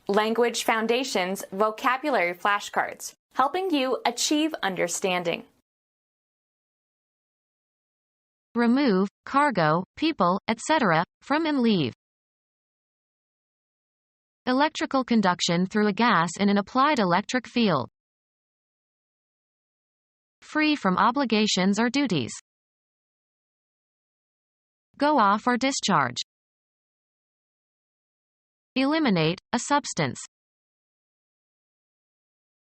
Language Foundations Vocabulary Flashcards, helping you achieve understanding. Remove, cargo, people, etc., from and leave. Electrical conduction through a gas in an applied electric field. Free from obligations or duties. Go off or discharge. Eliminate, a substance.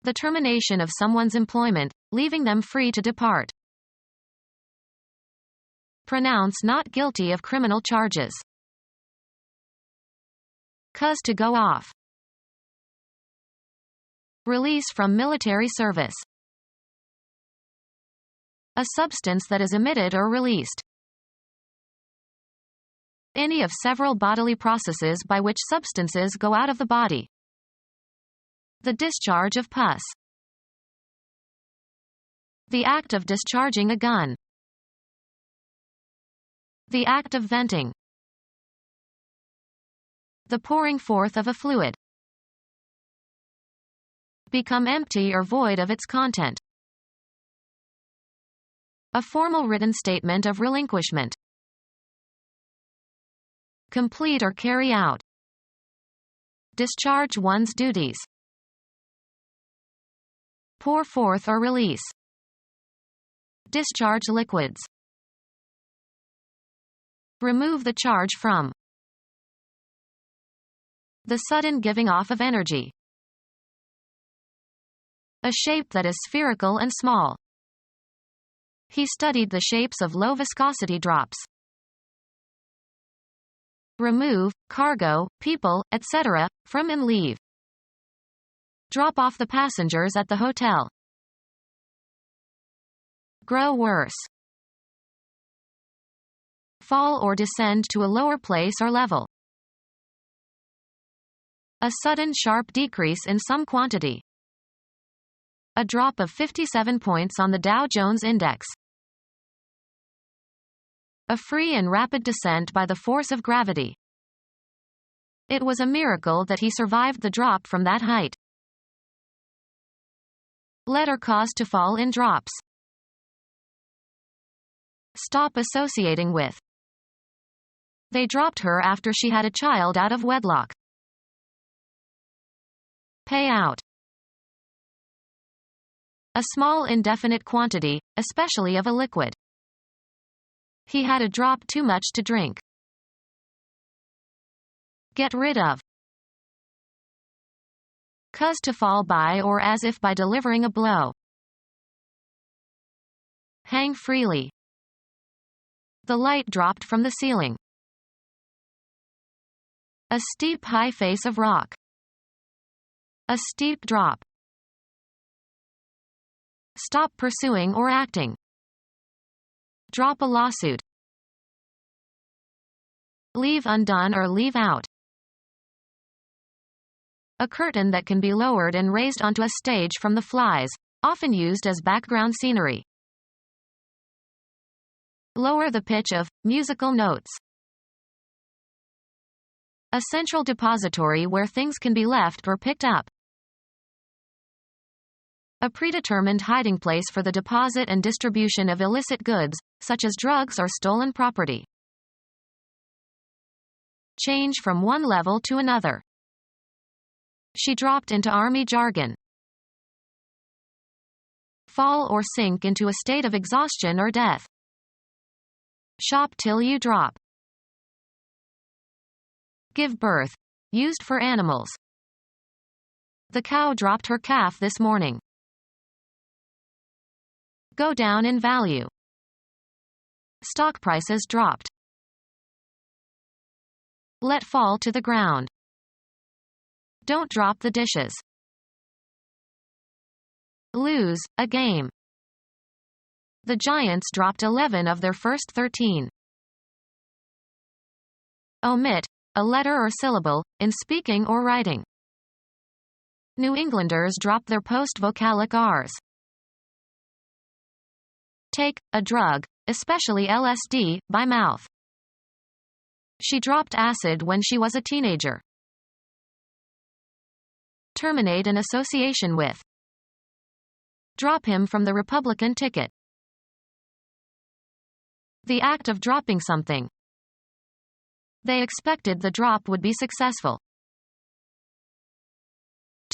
The termination of someone's employment, leaving them free to depart. Pronounce not guilty of criminal charges. Cause to go off. Release from military service. A substance that is emitted or released. Any of several bodily processes by which substances go out of the body. The discharge of pus. The act of discharging a gun. The act of venting. The pouring forth of a fluid. Become empty or void of its content. A formal written statement of relinquishment. Complete or carry out. Discharge one's duties. Pour forth or release. Discharge liquids. Remove the charge from. The sudden giving off of energy. A shape that is spherical and small. He studied the shapes of low-viscosity drops. Remove, cargo, people, etc., from and leave. Drop off the passengers at the hotel. Grow worse. Fall or descend to a lower place or level. A sudden sharp decrease in some quantity. A drop of 57 points on the Dow Jones Index. A free and rapid descent by the force of gravity. It was a miracle that he survived the drop from that height. Let or cause to fall in drops. Stop associating with. They dropped her after she had a child out of wedlock. Pay out. A small indefinite quantity, especially of a liquid. He had a drop too much to drink. Get rid of. Cause to fall by or as if by delivering a blow. Hang freely. The light dropped from the ceiling. A steep high face of rock. A steep drop. Stop pursuing or acting. Drop a lawsuit. Leave undone or leave out. A curtain that can be lowered and raised onto a stage from the flies, often used as background scenery. Lower the pitch of musical notes. A central depository where things can be left or picked up. A predetermined hiding place for the deposit and distribution of illicit goods, such as drugs or stolen property. Change from one level to another. She dropped into army jargon. Fall or sink into a state of exhaustion or death. Shop till you drop. Give birth. Used for animals. The cow dropped her calf this morning. Go down in value. Stock prices dropped. Let fall to the ground. Don't drop the dishes. Lose, a game. The Giants dropped 11 of their first 13. Omit, a letter or syllable, in speaking or writing. New Englanders dropped their post-vocalic Rs. Take, a drug, especially LSD, by mouth. She dropped acid when she was a teenager. terminate an association with. Drop him from the Republican ticket. The act of dropping something. They expected the drop would be successful.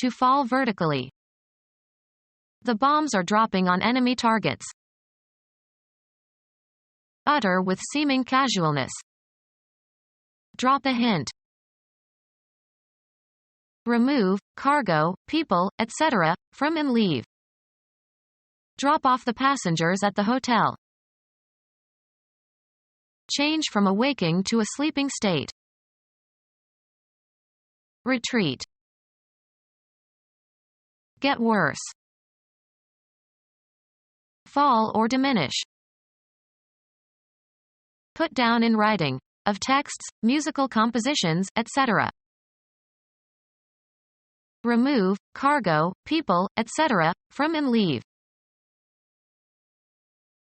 To fall vertically. The bombs are dropping on enemy targets. Utter with seeming casualness. Drop a hint. Remove, cargo, people, etc., from and leave. Drop off the passengers at the hotel. Change from a waking to a sleeping state. Retreat. Get worse. Fall or diminish. Put down in writing. Of texts, musical compositions, etc. Remove, cargo, people, etc., from and leave.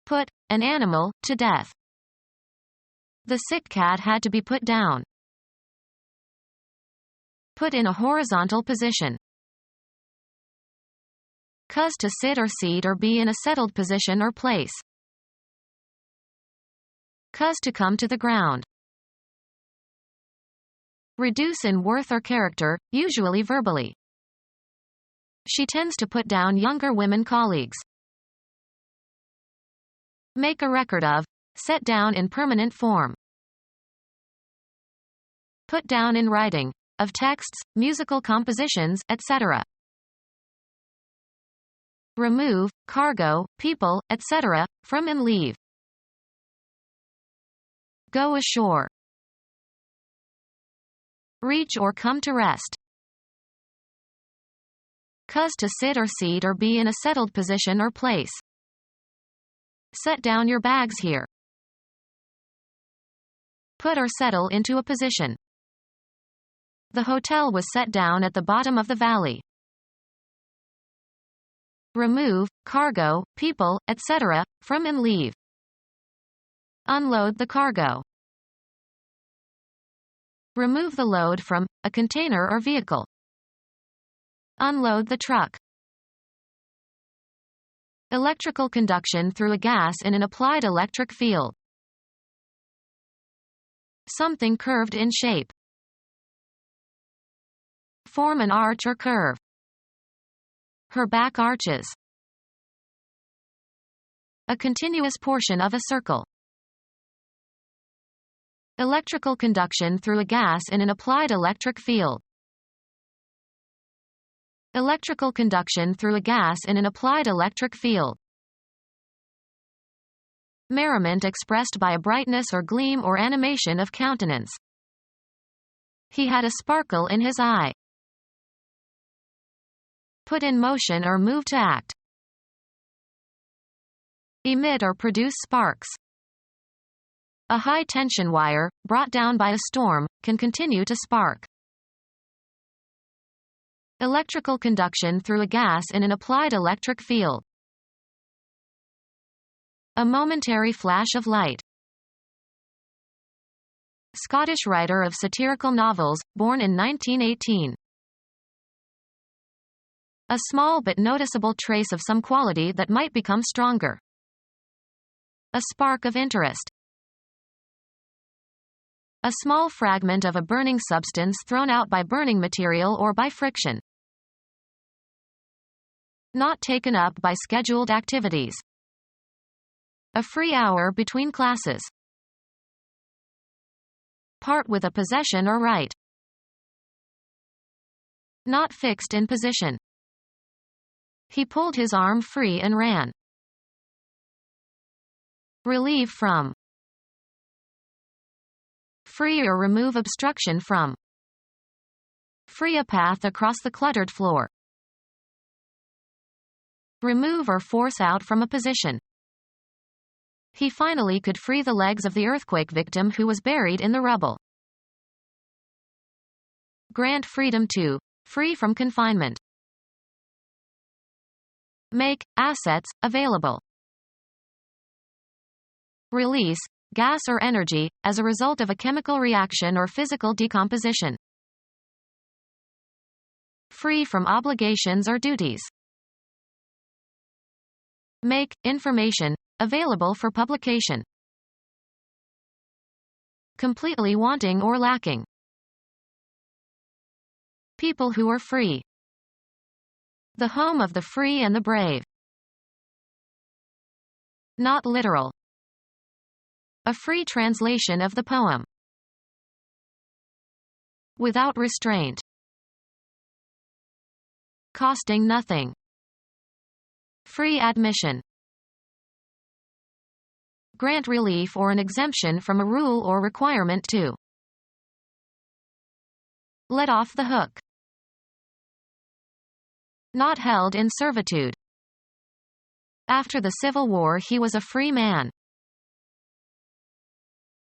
Put an animal to death. The sick cat had to be put down. Put in a horizontal position. Cause to sit or seat or be in a settled position or place. Cause to come to the ground. Reduce in worth or character, usually verbally. She tends to put down younger women colleagues. Make a record of. Set down in permanent form. Put down in writing. Of texts, musical compositions, etc. Remove, cargo, people, etc., from and leave. Go ashore. Reach or come to rest. Cause to sit or seat or be in a settled position or place. Set down your bags here. Put or settle into a position. The hotel was set down at the bottom of the valley. Remove, cargo, people, etc., from and leave. Unload the cargo. Remove the load from a container or vehicle. Unload the truck. Electrical conduction through a gas in an applied electric field. Something curved in shape. Form an arch or curve. Her back arches. A continuous portion of a circle. Electrical conduction through a gas in an applied electric field. Electrical conduction through a gas in an applied electric field. Merriment expressed by a brightness or gleam or animation of countenance. He had a sparkle in his eye. Put in motion or move to act. Emit or produce sparks. A high-tension wire, brought down by a storm, can continue to spark. Electrical conduction through a gas in an applied electric field. A momentary flash of light. Scottish writer of satirical novels, born in 1918. A small but noticeable trace of some quality that might become stronger. A spark of interest. A small fragment of a burning substance thrown out by burning material or by friction. Not taken up by scheduled activities. A free hour between classes. Part with a possession or right. Not fixed in position. He pulled his arm free and ran. Relieve from. Free or remove obstruction from. Free a path across the cluttered floor. Remove or force out from a position. He finally could free the legs of the earthquake victim who was buried in the rubble. Grant freedom to. Free from confinement. Make assets available. Release gas or energy, as a result of a chemical reaction or physical decomposition. free from obligations or duties. Make information available for publication. Completely wanting or lacking. People who are free. The home of the free and the brave. Not literal. A free translation of the poem. Without restraint. Costing nothing. Free admission. Grant relief or an exemption from a rule or requirement to. Let off the hook. Not held in servitude. After the Civil War he was a free man.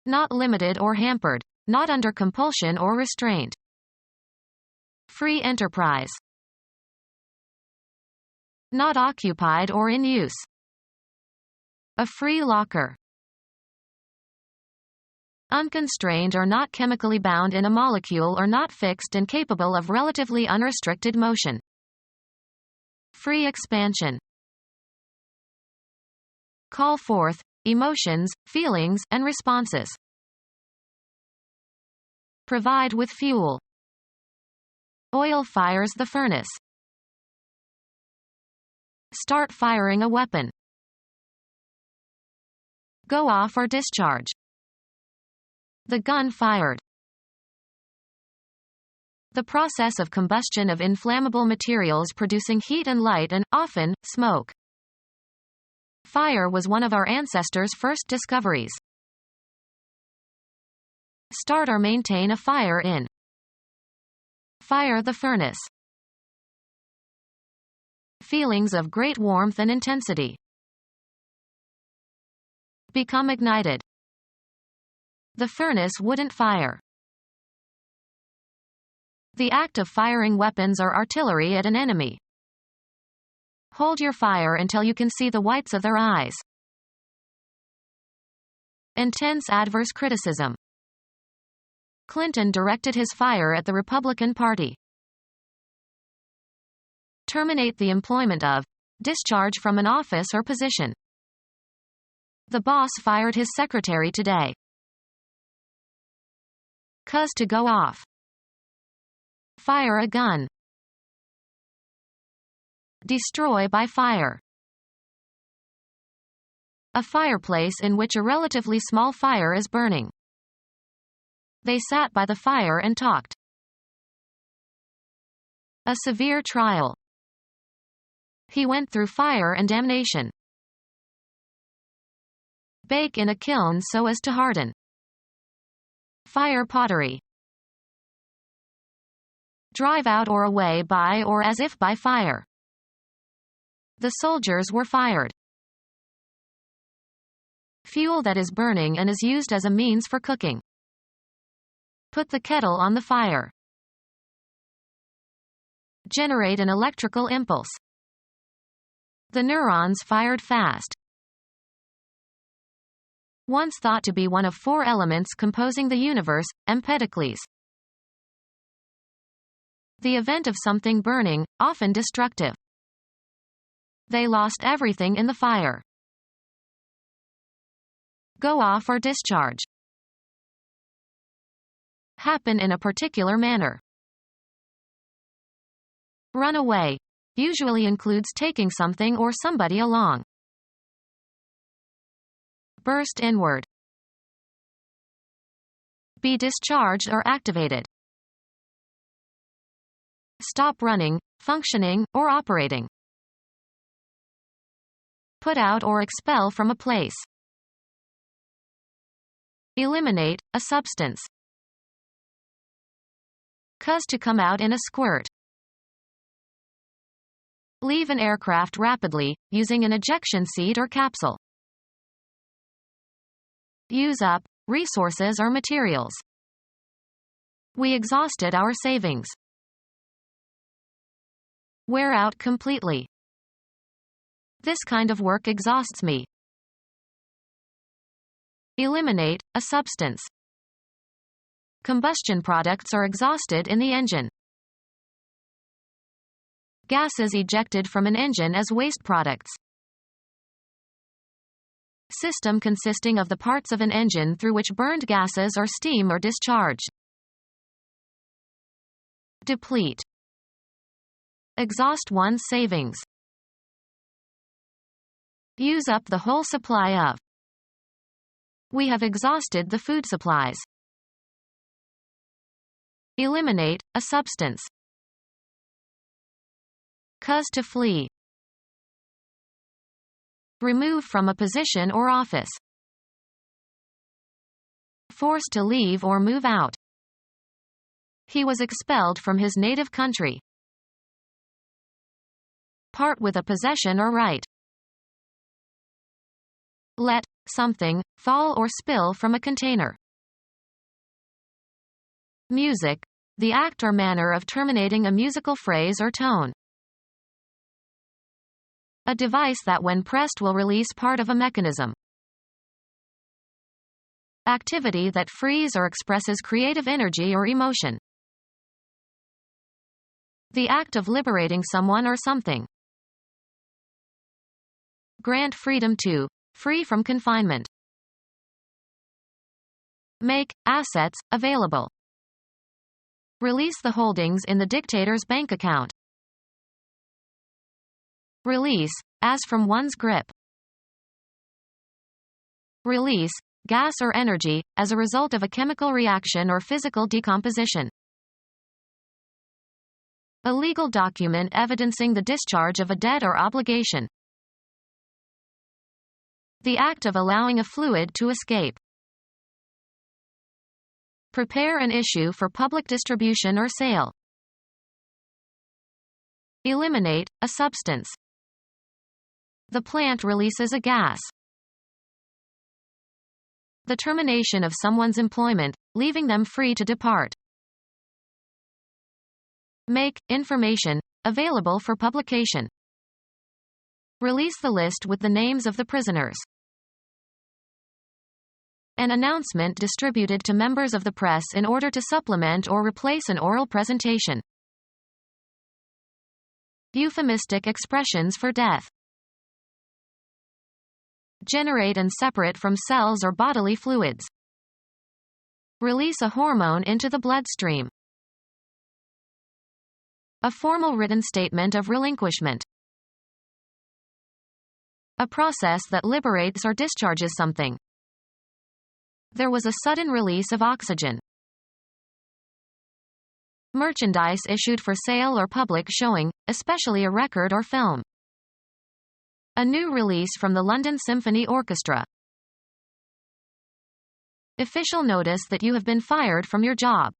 Not limited or hampered, not under compulsion or restraint. Free enterprise. Not occupied or in use. A free locker. Unconstrained or not chemically bound in a molecule or not fixed and capable of relatively unrestricted motion. Free expansion. Call forth emotions, feelings, and responses. Provide with fuel. Oil fires the furnace. Start firing a weapon. Go off or discharge. The gun fired. The process of combustion of inflammable materials producing heat and light and, often, smoke. Fire was one of our ancestors' first discoveries. Start or maintain a fire in. Fire the furnace. Feelings of great warmth and intensity. Become ignited. The furnace wouldn't fire. The act of firing weapons or artillery at an enemy. Hold your fire until you can see the whites of their eyes. Intense adverse criticism. Clinton directed his fire at the Republican Party. Terminate the employment of. Discharge from an office or position. The boss fired his secretary today. Cause to go off. Fire a gun. Destroy by fire. A fireplace in which a relatively small fire is burning. They sat by the fire and talked. A severe trial. He went through fire and damnation. Bake in a kiln so as to harden. Fire pottery. Drive out or away by or as if by fire. The soldiers were fired. Fuel that is burning and is used as a means for cooking. Put the kettle on the fire. Generate an electrical impulse. The neurons fired fast. Once thought to be one of 4 elements composing the universe, Empedocles. The event of something burning, often destructive. They lost everything in the fire. Go off or discharge. Happen in a particular manner. Run away. Usually includes taking something or somebody along. Burst inward. Be discharged or activated. Stop running, functioning, or operating. Put out or expel from a place. Eliminate, a substance. Cause to come out in a squirt. Leave an aircraft rapidly, using an ejection seat or capsule. Use up, resources or materials. We exhausted our savings. Wear out completely. This kind of work exhausts me. Eliminate, a substance. Combustion products are exhausted in the engine. gases ejected from an engine as waste products. System consisting of the parts of an engine through which burned gases or steam are discharged. Deplete. Exhaust one's savings. Use up the whole supply of. We have exhausted the food supplies. Eliminate a substance. Cause to flee. Remove from a position or office. Forced to leave or move out. He was expelled from his native country. Part with a possession or right. Let something fall or spill from a container. Music. The act or manner of terminating a musical phrase or tone. A device that when pressed will release part of a mechanism. Activity that frees or expresses creative energy or emotion. The act of liberating someone or something. Grant freedom to. Free from confinement. Make assets available. Release the holdings in the dictator's bank account. Release, as from one's grip. Release, gas or energy, as a result of a chemical reaction or physical decomposition. A legal document evidencing the discharge of a debt or obligation. The act of allowing a fluid to escape. Prepare an issue for public distribution or sale. Eliminate a substance. The plant releases a gas. The termination of someone's employment, leaving them free to depart. Make information available for publication. Release the list with the names of the prisoners. An announcement distributed to members of the press in order to supplement or replace an oral presentation. Euphemistic expressions for death. Generate and separate from cells or bodily fluids. Release a hormone into the bloodstream. A formal written statement of relinquishment. A process that liberates or discharges something. There was a sudden release of oxygen. Merchandise issued for sale or public showing, especially a record or film. A new release from the London Symphony Orchestra. Official notice that you have been fired from your job.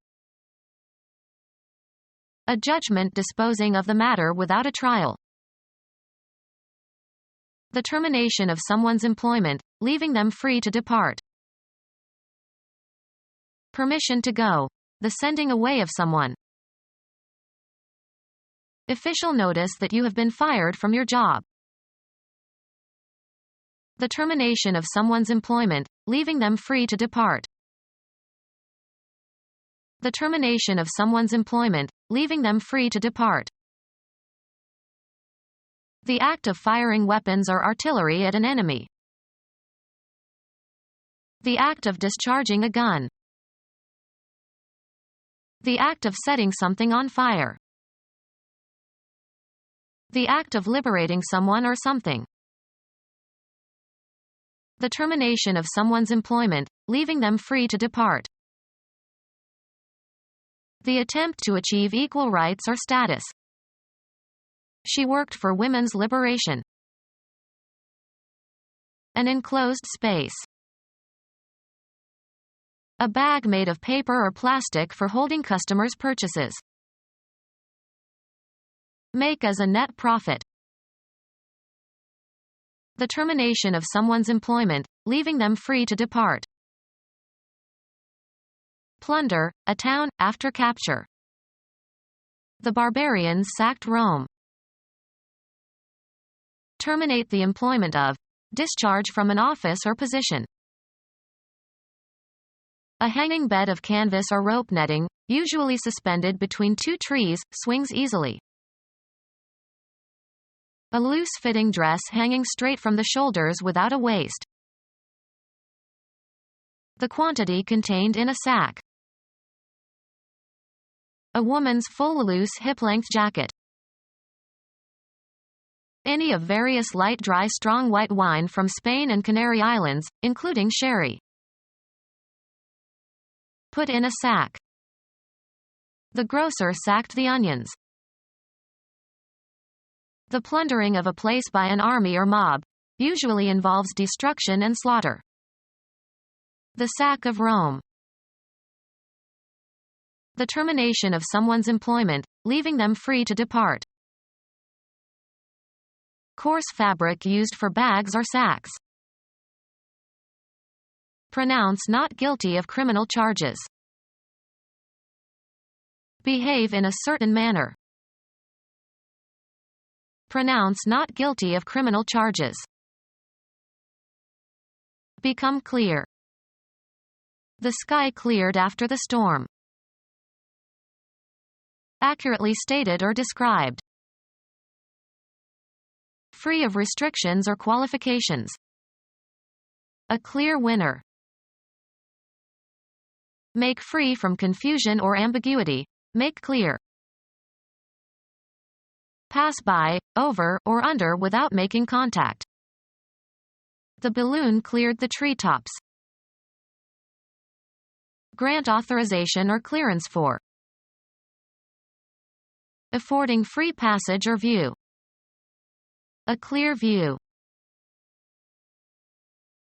A judgment disposing of the matter without a trial. The termination of someone's employment, leaving them free to depart. Permission to go. The sending away of someone. Official notice that you have been fired from your job. The termination of someone's employment, leaving them free to depart. The termination of someone's employment, leaving them free to depart. The act of firing weapons or artillery at an enemy. The act of discharging a gun. The act of setting something on fire. The act of liberating someone or something. The termination of someone's employment, leaving them free to depart. The attempt to achieve equal rights or status. She worked for women's liberation. An enclosed space. A bag made of paper or plastic for holding customers' purchases. Make as a net profit. The termination of someone's employment, leaving them free to depart. Plunder a town, after capture. The barbarians sacked Rome. Terminate the employment of. Discharge from an office or position. A hanging bed of canvas or rope netting, usually suspended between two trees, swings easily. A loose-fitting dress hanging straight from the shoulders without a waist. The quantity contained in a sack. A woman's full loose hip-length jacket. Any of various light dry strong white wine from Spain and Canary Islands, including sherry. Put in a sack. The grocer sacked the onions. The plundering of a place by an army or mob usually involves destruction and slaughter. The sack of Rome. The termination of someone's employment, leaving them free to depart. Coarse fabric used for bags or sacks. Pronounce not guilty of criminal charges. Behave in a certain manner. Pronounce not guilty of criminal charges. Become clear. The sky cleared after the storm. Accurately stated or described. Free of restrictions or qualifications. A clear winner. Make free from confusion or ambiguity. Make clear. Pass by, over, or under without making contact. The balloon cleared the treetops. Grant authorization or clearance for. Affording free passage or view. A clear view.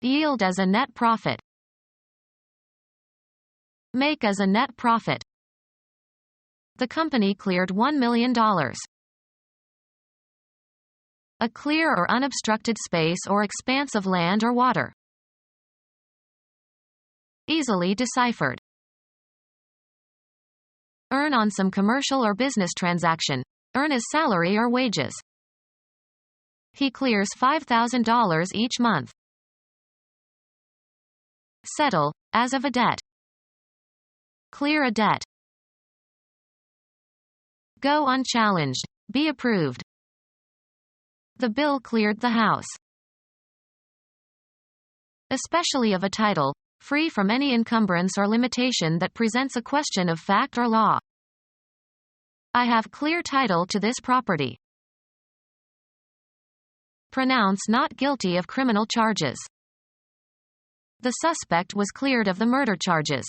Yield as a net profit. Make as a net profit. The company cleared $1 million. A clear or unobstructed space or expanse of land or water. Easily deciphered. Earn on some commercial or business transaction. Earn as salary or wages. He clears $5,000 each month. Settle, as of a debt. Clear a debt. Go unchallenged. Be approved. The bill cleared the House. Especially of a title, free from any encumbrance or limitation that presents a question of fact or law. I have clear title to this property. Pronounce not guilty of criminal charges. The suspect was cleared of the murder charges.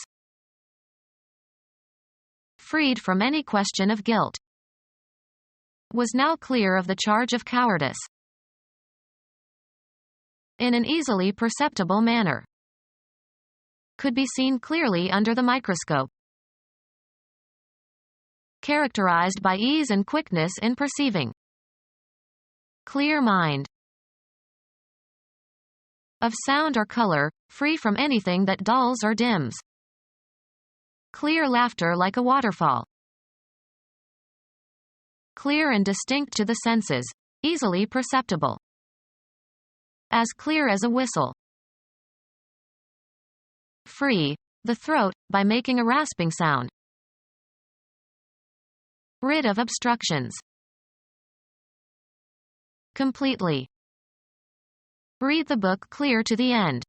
Freed from any question of guilt. Was now clear of the charge of cowardice. In an easily perceptible manner. Could be seen clearly under the microscope. Characterized by ease and quickness in perceiving. Clear mind. Of sound or color, free from anything that dulls or dims. Clear laughter like a waterfall. Clear and distinct to the senses, easily perceptible. As clear as a whistle. Free the throat, by making a rasping sound. Rid of obstructions. Completely. Read the book clear to the end.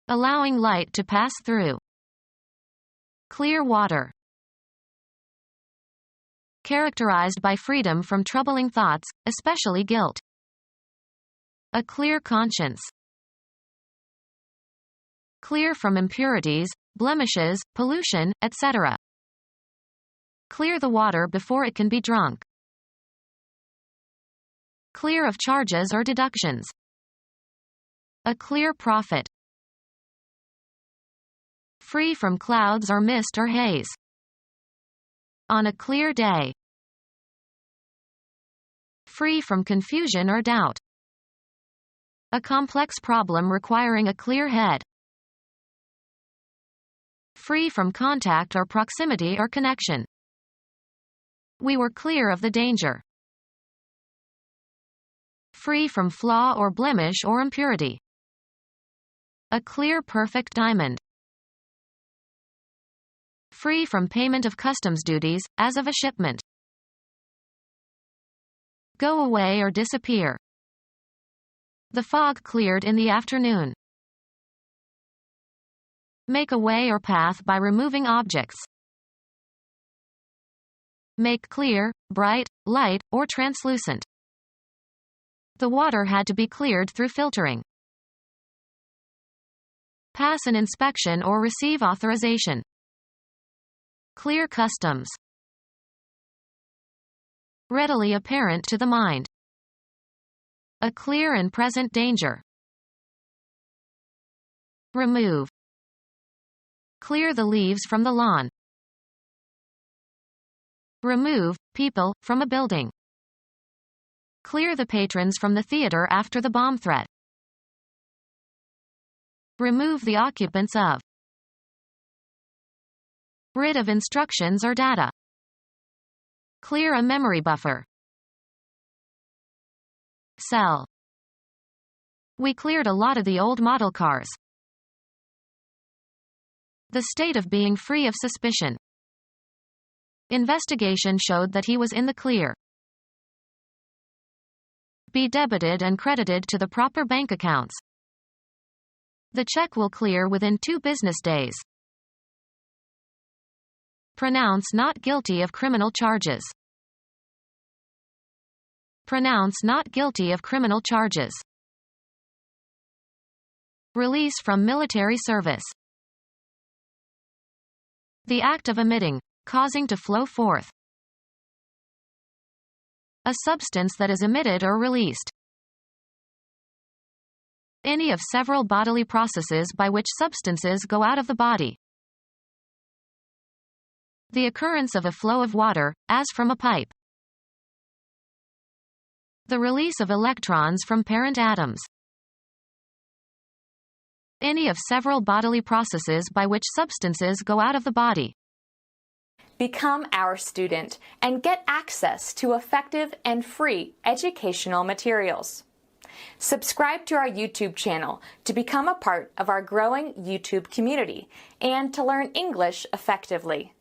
Allowing light to pass through. Clear water. Characterized by freedom from troubling thoughts, especially guilt. A clear conscience. Clear from impurities, blemishes, pollution, etc. Clear the water before it can be drunk. Clear of charges or deductions. A clear profit. Free from clouds or mist or haze. On a clear day. Free from confusion or doubt. A complex problem requiring a clear head. Free from contact or proximity or connection. We were clear of the danger. Free from flaw or blemish or impurity. A clear perfect diamond. Free from payment of customs duties, as of a shipment. Go away or disappear. The fog cleared in the afternoon. Make a way or path by removing objects. Make clear, bright, light, or translucent. The water had to be cleared through filtering. Pass an inspection or receive authorization. Clear customs. Readily apparent to the mind. A clear and present danger. Remove. Clear the leaves from the lawn. Remove people from a building. Clear the patrons from the theater after the bomb threat. Remove the occupants of. Rid of instructions or data. Clear a memory buffer. Sell. We cleared a lot of the old model cars. The state of being free of suspicion. Investigation showed that he was in the clear. Be debited and credited to the proper bank accounts. The check will clear within 2 business days. Pronounce not guilty of criminal charges. Pronounce not guilty of criminal charges. Release from military service. The act of emitting, causing to flow forth. A substance that is emitted or released. Any of several bodily processes by which substances go out of the body. The occurrence of a flow of water, as from a pipe. The release of electrons from parent atoms. Any of several bodily processes by which substances go out of the body. Become our student and get access to effective and free educational materials. Subscribe to our YouTube channel to become a part of our growing YouTube community and to learn English effectively.